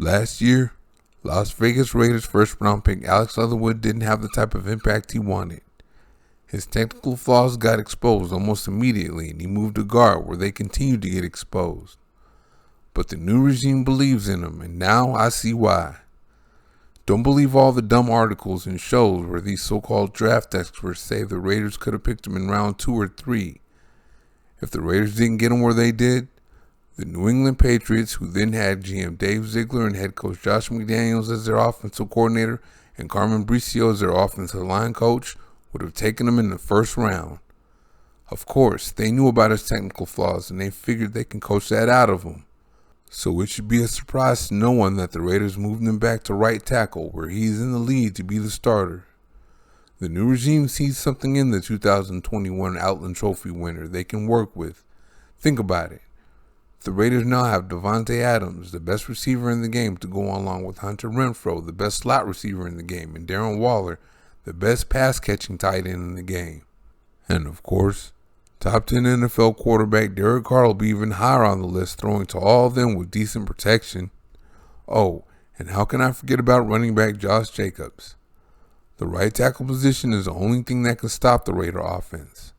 Last year, Las Vegas Raiders first round pick Alex Leatherwood didn't have the type of impact he wanted. His technical flaws got exposed almost immediately, and he moved to guard where they continued to get exposed. But the new regime believes in him, and now I see why. Don't believe all the dumb articles and shows where these so-called draft experts say the Raiders could have picked him in round 2 or 3. If the Raiders didn't get him where they did, the New England Patriots, who then had GM Dave Ziegler and head coach Josh McDaniels as their offensive coordinator and Carmen Bricio as their offensive line coach, would have taken him in the first round. Of course, they knew about his technical flaws and they figured they can coach that out of him. So it should be a surprise to no one that the Raiders moved him back to right tackle, where he's in the lead to be the starter. The new regime sees something in the 2021 Outland Trophy winner they can work with. Think about it. The Raiders now have Devontae Adams, the best receiver in the game, to go along with Hunter Renfrow, the best slot receiver in the game, and Darren Waller, the best pass-catching tight end in the game. And of course, top 10 NFL quarterback Derek Carr will be even higher on the list, throwing to all of them with decent protection. Oh, and how can I forget about running back Josh Jacobs? The right tackle position is the only thing that can stop the Raider offense.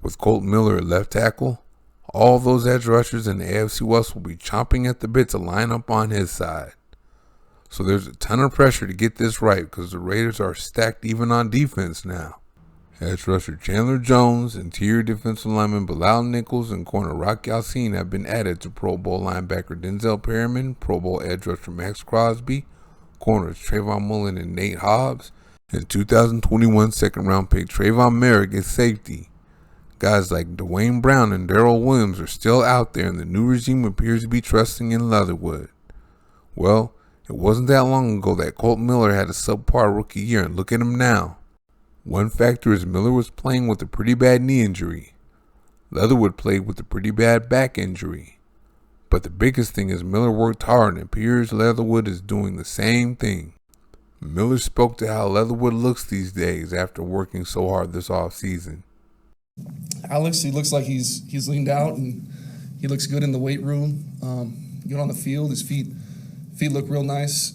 With Colt Miller at left tackle, all those edge rushers in the AFC West will be chomping at the bit to line up on his side. So there's a ton of pressure to get this right because the Raiders are stacked even on defense now. Edge rusher Chandler Jones, interior defensive lineman Bilal Nichols, and corner Rock Yassin have been added to Pro Bowl linebacker Denzel Perryman, Pro Bowl edge rusher Max Crosby, corners Trayvon Mullen and Nate Hobbs, and 2021 second-round pick Trayvon Merrick at safety. Guys like Dwayne Brown and Darrell Williams are still out there, and the new regime appears to be trusting in Leatherwood. Well, it wasn't that long ago that Colt Miller had a subpar rookie year, and look at him now. One factor is Miller was playing with a pretty bad knee injury. Leatherwood played with a pretty bad back injury. But the biggest thing is Miller worked hard, and it appears Leatherwood is doing the same thing. Miller spoke to how Leatherwood looks these days after working so hard this offseason. Alex, he looks like he's leaned out and he looks good in the weight room. Good on the field. His feet look real nice.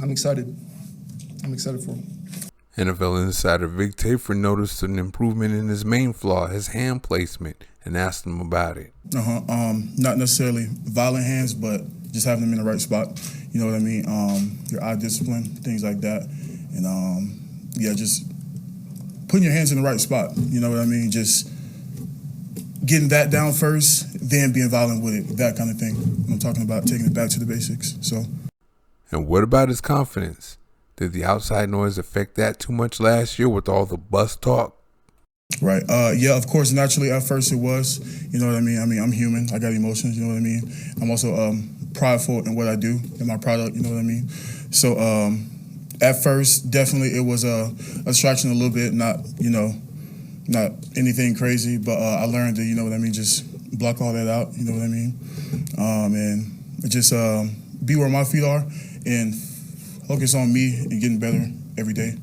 I'm excited for him. NFL insider Vic Tafur noticed an improvement in his main flaw, his hand placement, and asked him about it. Not necessarily violent hands, but just having them in the right spot. You know what I mean? Your eye discipline, things like that. And just putting your hands in the right spot. You know what I mean? Just getting that down first, then being violent with it, that kind of thing. I'm talking about taking it back to the basics. And what about his confidence? Did the outside noise affect that too much last year with all the bus talk? Right. Of course, naturally at first it was. You know what I mean? I'm human. I got emotions, you know what I mean? I'm also prideful in what I do, in my product, you know what I mean? So at first, definitely it was a distraction a little bit, not anything crazy, but I learned to, you know what I mean, just block all that out, you know what I mean? And just be where my feet are and focus on me and getting better every day,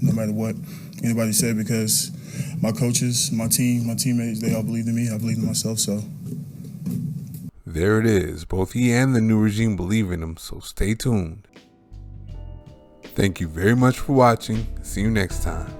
no matter what anybody said, because my coaches, my team, my teammates, they all believed in me. I believed in myself, so. There it is. Both he and the new regime believe in him, so stay tuned. Thank you very much for watching. See you next time.